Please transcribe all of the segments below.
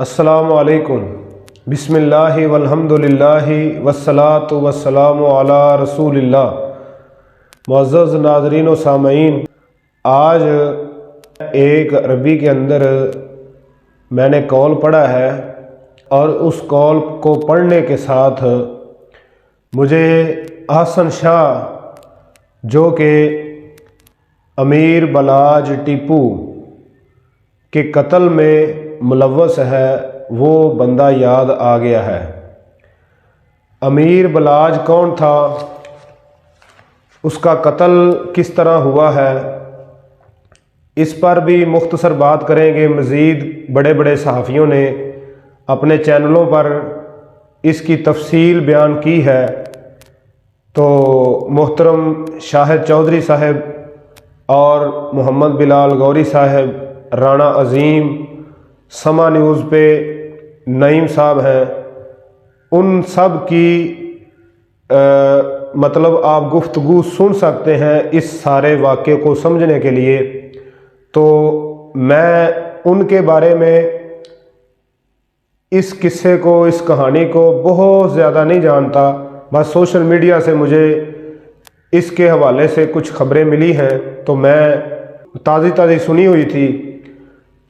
अस्सलामु अलैकुम बिस्मिल्लाहि वल्हम्दुलिल्लाहि वस्सलातु वस्सलामु अला रसूलिल्लाह। मुअज़्ज़ज़ नाज़रीन व सामईन, आज एक अरबी के अंदर मैंने कौल पढ़ा है और उस कौल को पढ़ने के साथ मुझे अहसन शाह जो कि अमीर बलाज टीपू के कत्ल में मुलव्वस है वो बंदा याद आ गया है। अमीर बलाज कौन था, उसका कत्ल किस तरह हुआ है, इस पर भी मुख्तसर बात करेंगे। मज़ीद बड़े बड़े सहाफ़ियों ने अपने चैनलों पर इसकी तफसील बयान की है, तो मोहतरम शाहिद चौधरी साहब और मोहम्मद बिलाल गौरी साहब, राना अज़ीम, समा न्यूज़ पे नईम साहब हैं, उन सब की मतलब आप गुफ्तगू सुन सकते हैं इस सारे वाक़े को समझने के लिए। तो मैं उनके बारे में इस किस्से को, इस कहानी को बहुत ज़्यादा नहीं जानता, बस सोशल मीडिया से मुझे इसके हवाले से कुछ खबरें मिली हैं, तो मैं ताज़ी सुनी हुई थी।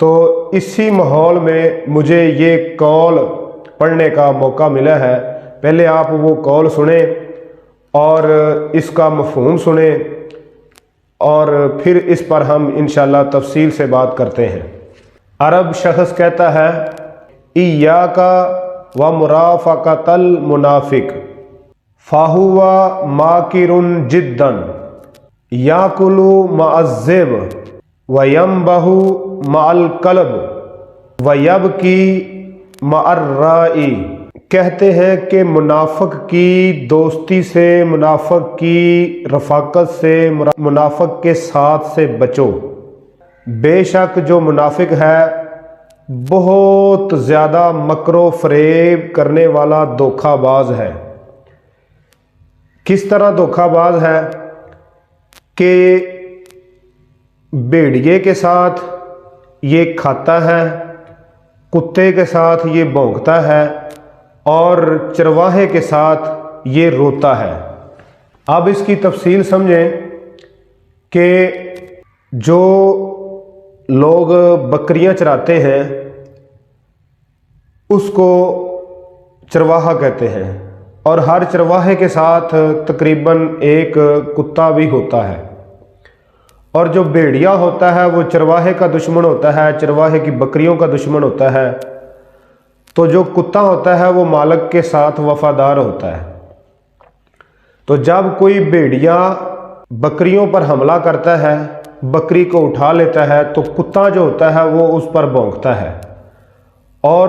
तो इसी माहौल में मुझे ये कौल पढ़ने का मौका मिला है। पहले आप वो कौल सुने और इसका मफ़हूम सुने और फिर इस पर हम इंशाअल्लाह तफसील से बात करते हैं। अरब शख्स कहता है, इय्याका व मुराफ़क़तल मुनाफ़िक फ़हुवा माकिरुन जिद्दन याकुलु मअज़्ज़िब व यम्बहु मअल कल्ब व यबकी मअर्राई। कहते हैं कि मुनाफिक की दोस्ती से, मुनाफिक की रफ़ाकत से, मुनाफिक के साथ से बचो। बेशक जो मुनाफिक है बहुत ज़्यादा मकरो फ़रेब करने वाला धोखाबाज है। किस तरह धोखाबाज है कि भेड़िए के साथ ये खाता है, कुत्ते के साथ ये भौंकता है और चरवाहे के साथ ये रोता है। अब इसकी तफसील समझें कि जो लोग बकरियां चराते हैं उसको चरवाहा कहते हैं, और हर चरवाहे के साथ तकरीबन एक कुत्ता भी होता है। और जो भेड़िया होता है वो चरवाहे का दुश्मन होता है, चरवाहे की बकरियों का दुश्मन होता है। तो जो कुत्ता होता है वो मालिक के साथ वफादार होता है। तो जब कोई भेड़िया बकरियों पर हमला करता है, बकरी को उठा लेता है, तो कुत्ता जो होता है वो उस पर भौंकता है, और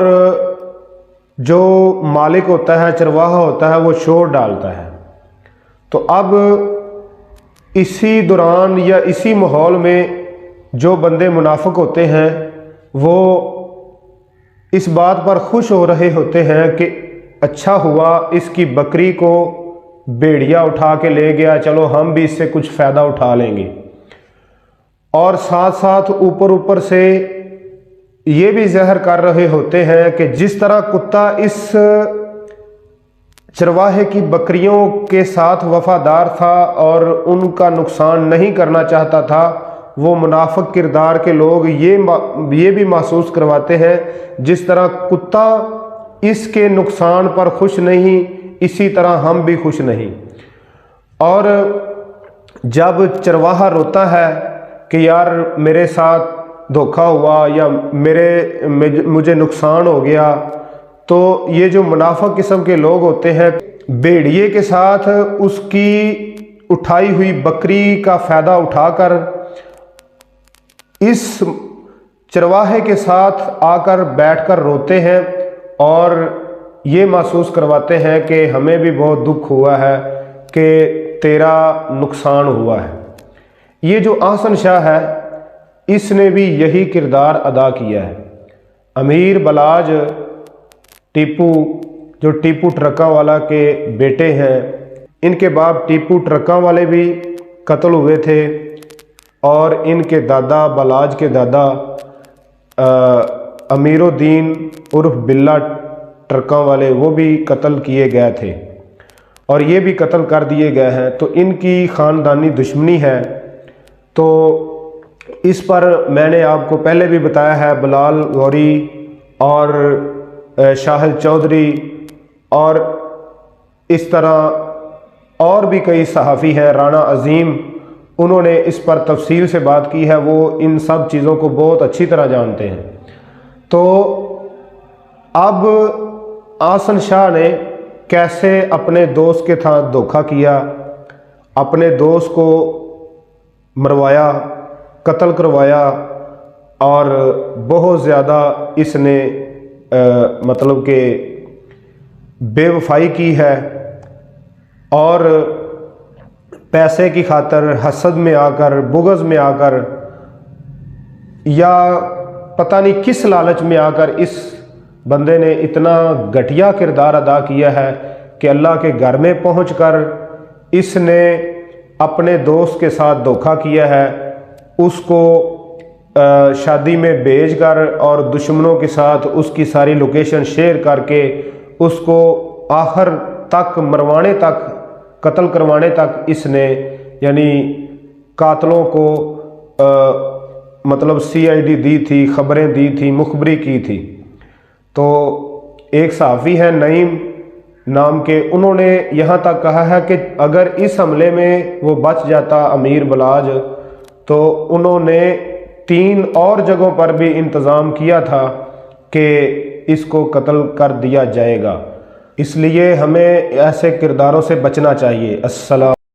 जो मालिक होता है, चरवाहा होता है, वो शोर डालता है। तो अब इसी दौरान या इसी माहौल में जो बंदे मुनाफिक होते हैं वो इस बात पर खुश हो रहे होते हैं कि अच्छा हुआ इसकी बकरी को भेड़िया उठा के ले गया, चलो हम भी इससे कुछ फ़ायदा उठा लेंगे। और साथ साथ ऊपर से ये भी ज़हर कर रहे होते हैं कि जिस तरह कुत्ता इस चरवाहे की बकरियों के साथ वफादार था और उनका नुकसान नहीं करना चाहता था, वो मुनाफिक किरदार के लोग ये भी महसूस करवाते हैं जिस तरह कुत्ता इसके नुकसान पर खुश नहीं, इसी तरह हम भी खुश नहीं। और जब चरवाहा रोता है कि यार मेरे साथ धोखा हुआ या मुझे नुकसान हो गया, तो ये जो मुनाफिक किस्म के लोग होते हैं भेड़िए के साथ उसकी उठाई हुई बकरी का फ़ायदा उठाकर इस चरवाहे के साथ आकर बैठकर रोते हैं और ये महसूस करवाते हैं कि हमें भी बहुत दुख हुआ है कि तेरा नुकसान हुआ है। ये जो अहसन शाह है इसने भी यही किरदार अदा किया है। अमीर बलाज टीपू, जो टीपू ट्रका वाला के बेटे हैं, इनके बाप टीपू ट्रका वाले भी कत्ल हुए थे और इनके दादा बलाज के दादा امیر الدین عرف بلا ٹرکاں والے وہ بھی قتل کیے گئے تھے اور یہ بھی قتل کر دیے گئے ہیں، تو ان کی خاندانی دشمنی ہے۔ تو اس پر میں نے آپ کو پہلے بھی بتایا ہے، بلال غوری اور شاہد چودھری اور اس طرح اور بھی کئی صحافی ہیں، رانا عظیم، انہوں نے اس پر تفصیل سے بات کی ہے، وہ ان سب چیزوں کو بہت اچھی طرح جانتے ہیں۔ تو اب احسن شاہ نے کیسے اپنے دوست کے ساتھ دھوکہ کیا، اپنے دوست کو مروایا، قتل کروایا اور بہت زیادہ اس نے مطلب کہ بے وفائی کی ہے، اور پیسے کی خاطر حسد میں آ کر، بغض میں آ کر، یا پتہ نہیں کس لالچ میں آ کر اس بندے نے اتنا گھٹیا کردار ادا کیا ہے کہ اللہ کے گھر میں پہنچ کر اس نے اپنے دوست کے ساتھ دھوکہ کیا ہے، اس کو شادی میں بھیج کر اور دشمنوں کے ساتھ اس کی ساری لوکیشن شیئر کر کے اس کو آخر تک مروانے تک، قتل کروانے تک اس نے یعنی قاتلوں کو مطلب CID دی تھی، خبریں دی تھی، مخبری کی تھی۔ تو ایک صحافی ہے نعیم نام کے، انہوں نے یہاں تک کہا ہے کہ اگر اس حملے میں وہ بچ جاتا امیر بلاج تو انہوں نے 3 اور جگہوں پر بھی انتظام کیا تھا کہ اس کو قتل کر دیا جائے گا۔ اس لیے ہمیں ایسے کرداروں سے بچنا چاہیے۔ السلام